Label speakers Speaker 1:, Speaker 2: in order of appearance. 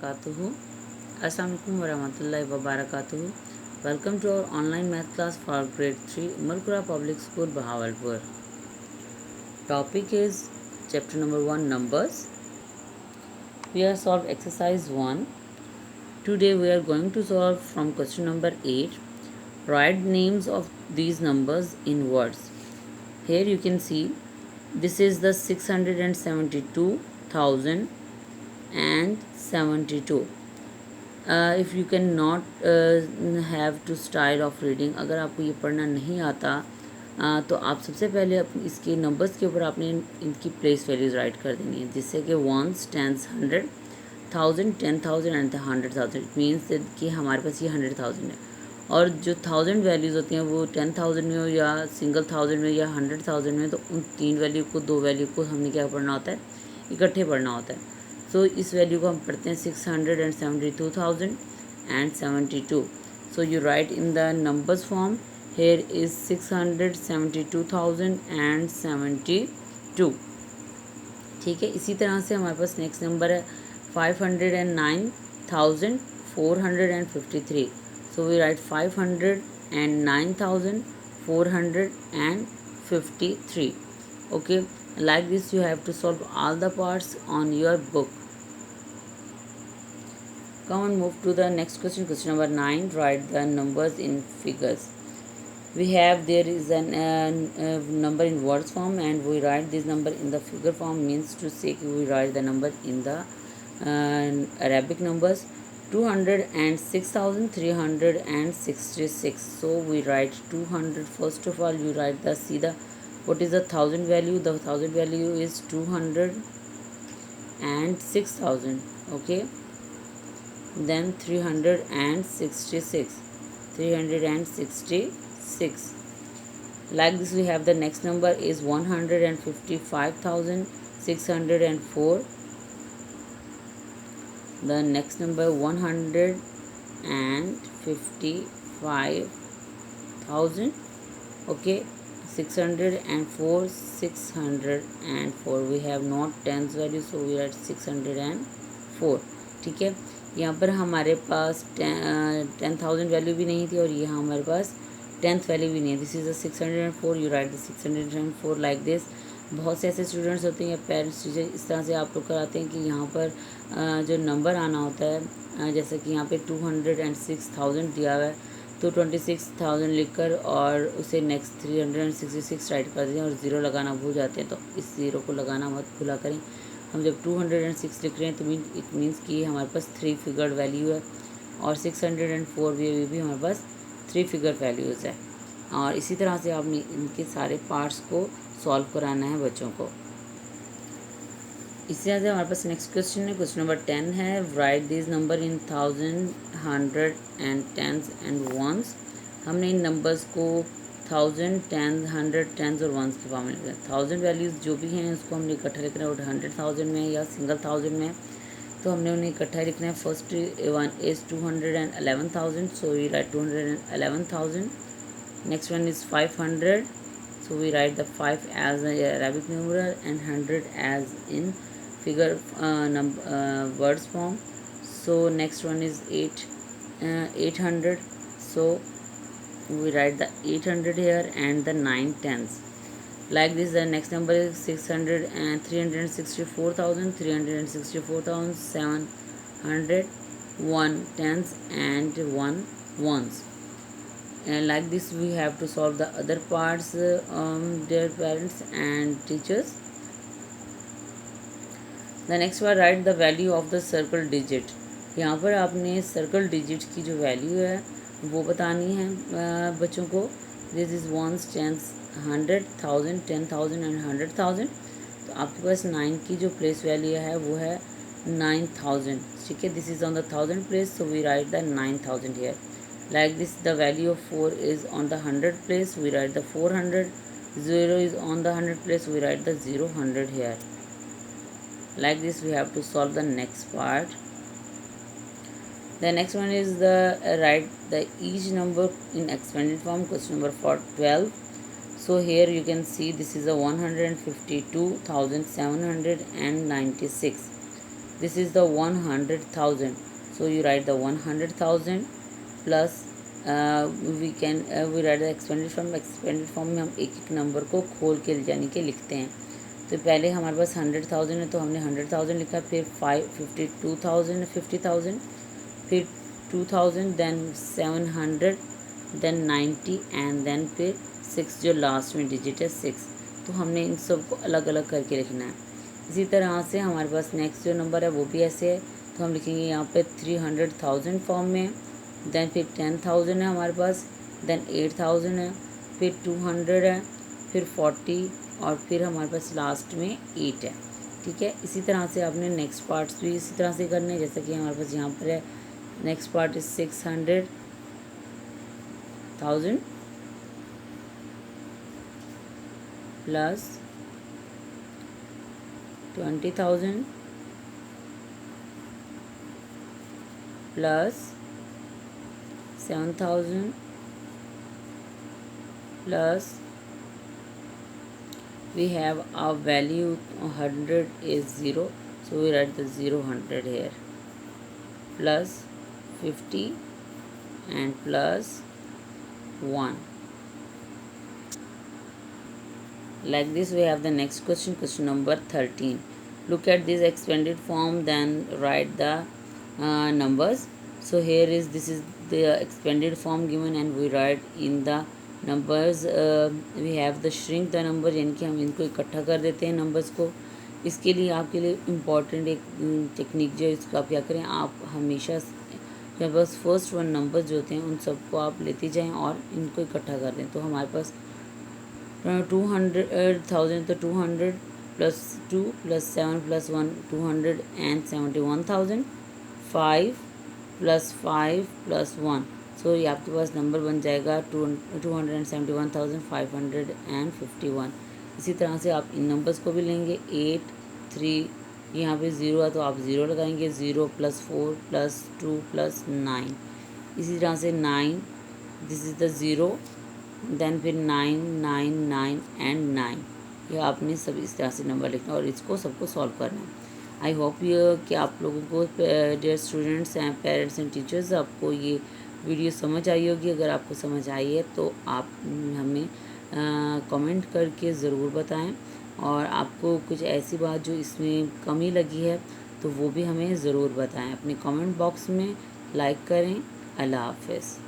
Speaker 1: वबरकातुहू। अस्सलाम वालेकुम वरहमतुल्लाहि वबरकातुहू। Welcome to our online math class for grade 3 उमरकुरा public school Bahawalpur. Topic is chapter number 1 numbers. We have solved exercise 1. Today we are going to solve from question number 8. Write names of these numbers in words. Here you can see this is the 672,072. If you cannot have to style of reading, अगर आपको ये पढ़ना नहीं आता तो आप सबसे पहले इसके नंबर्स के ऊपर आपने इनकी प्लेस वैल्यूज़ राइट कर देनी है, जिससे कि ones, tens, 100, 1000, 10,000 and 100,000। It means कि हमारे पास ये 100,000 है और जो 1000 वैल्यूज़ होती हैं वो 10,000 में हो या सिंगल 1000 में या 100,000 में, तो उन तीन वैल्यू को, दो वैल्यू को हमने क्या पढ़ना होता है, इकट्ठे पढ़ना होता है। सो इस वैल्यू को हम पढ़ते हैं 672,072। So you right in the numbers form. Here is 672,072। ठीक है, इसी तरह से हमारे पास नेक्स्ट नंबर है 509,453। So we write 509,453. Okay, like this you have to solve all the parts on your book. Come on, move to the next question. Question number 9. Write the numbers in figures. We have, there is an number in words form and we write this number in the figure form. Means to say we write the number in the Arabic numbers. 206,366. So we write 200. First of all you write the, see the, what is the 1000 value? The 1000 value is 206,000. Okay, then 366. Like this we have the next number is 155,604. The next number 155,000. Okay, 604. We have not tens value, so we are at 604. ठीक है, यहाँ पर हमारे पास 10,000 value भी नहीं थी और यहाँ हमारे पास 10th वैल्यू भी नहीं है। This is the 604। You right the 604 like this. बहुत से ऐसे स्टूडेंट्स होते हैं या पेरेंट्स टीचर इस तरह से आप लोग कराते हैं कि यहाँ पर जो नंबर आना होता है, जैसे कि यहाँ पे 206,000 दिया हुआ है, तो 26,000 लिखकर और उसे नेक्स्ट 366 राइट कर दें और ज़ीरो लगाना भूल जाते हैं। तो इस ज़ीरो को लगाना मत भूला करें। हम जब 206 लिख रहे हैं तो इट मीन्स कि हमारे पास 3 फिगर वैल्यू है और 604 भी हमारे पास 3 फिगर वैल्यूज़ है। और इसी तरह से आपने इनके सारे पार्ट्स को सॉल्व कराना है बच्चों को। इसी तरह से हमारे पास नेक्स्ट क्वेश्चन है, क्वेश्चन नंबर 10 है। Write this number in 1000, 100 and tens and ones. हमने इन नंबर्स को 1000, 10, 100, टेंस और वंस के फॉर्म में लिखा है। 1000 वैल्यूज़ जो भी हैं उसको हमने इकट्ठा लिखना है, और 100,000 में या सिंगल 1000 में तो हमने उन्हें इकट्ठा लिखना है। First one is 211,000, so we write 211,000। Next one is 500, so we write the 5 as an Arabic numeral and 100 as in figure words form. So next one is 800, so we write the 800 here and the 9 tens. Like this the next number is 600 and 364,700, 1 tens and 1 ones. And like this we have to solve the other parts, dear parents and teachers. The next one, write the value of the circle digit. यहाँ पर आपने circle digit की जो value है वो बतानी है बच्चों को। This is ones, tens, 100, 1000, 10,000 and 100,000। तो आपके पास 9 की जो प्लेस वैल्यू है वो है 9,000। ठीक है, this is on the 1000 place, so we write the 9,000 here. Like this the value of 4 is on the 100 place, we write the 400. 0 is on the 100 place, we write the 000 here. Like this we have to solve the next part. The next one is the write the each number in expanded form. Question number 12. So here you can see this is a 152,796. this is the 100,000, so you write the 100,000 plus we write the expanded form में हम एक एक number को खोल के यानी कि लिखते हैं। तो पहले हमारे पास 100,000 है तो हमने 100,000 लिखा, फिर 52,000 50,000, फिर 2,000, देन 700, देन 90 एंड देन फिर 6 जो लास्ट में डिजिट है 6। तो हमने इन सब को अलग अलग करके लिखना है। इसी तरह से हमारे पास नेक्स्ट जो नंबर है वो भी ऐसे है, तो हम लिखेंगे यहाँ पे 300,000 फॉर्म में, देन फिर 10,000 है हमारे पास, देन 8,000 है, फिर 200 है, फिर 40 और फिर हमारे पास लास्ट में 8 है। ठीक है, इसी तरह से आपने नेक्स्ट पार्ट्स भी इसी तरह से करने हैं, जैसे कि हमारे पास यहाँ पर है next part is 600,000 plus 20,000 plus 7,000 plus we have a value 100 is 0, so we write the 100 here, plus 50 and plus 1. Like this we have the next question, question number 13. Look at this expanded form, then write the numbers. So here is this is the expanded form given and we write in the numbers we have the shrink the number, यानी कि हम इनको इकट्ठा कर देते हैं numbers को। इसके लिए आपके लिए इम्पॉर्टेंट एक टेक्निक जो है, इसको आप क्या करें, आप हमेशा जब बस फर्स्ट वन नंबर जो होते हैं उन सबको आप लेते जाएं और इनको इकट्ठा कर दें। तो हमारे पास 200,000 तो 200 plus 2 plus 7 plus 1 271,000, 5 plus 5 plus 1, सो ये आपके पास नंबर बन जाएगा 271,551। इसी तरह से आप इन नंबर्स को भी लेंगे 8 3, यहाँ पे 0 है तो आप 0 लगाएंगे, 0 प्लस 4 प्लस 2 प्लस 9, इसी तरह से 9, दिस इज़ द 0, देन फिर 9 9 9 एंड 9। ये आपने सब इस तरह से नंबर लिखना और इसको सबको सॉल्व करना है। आई होप ये कि आप लोगों को dear students and parents and teachers आपको ये वीडियो समझ आई होगी। अगर आपको समझ आई है तो आप हमें कमेंट करके ज़रूर बताएं, और आपको कुछ ऐसी बात जो इसमें कमी लगी है तो वो भी हमें ज़रूर बताएं। अपने कमेंट बॉक्स में लाइक करें। अल्लाह हाफ़िज़।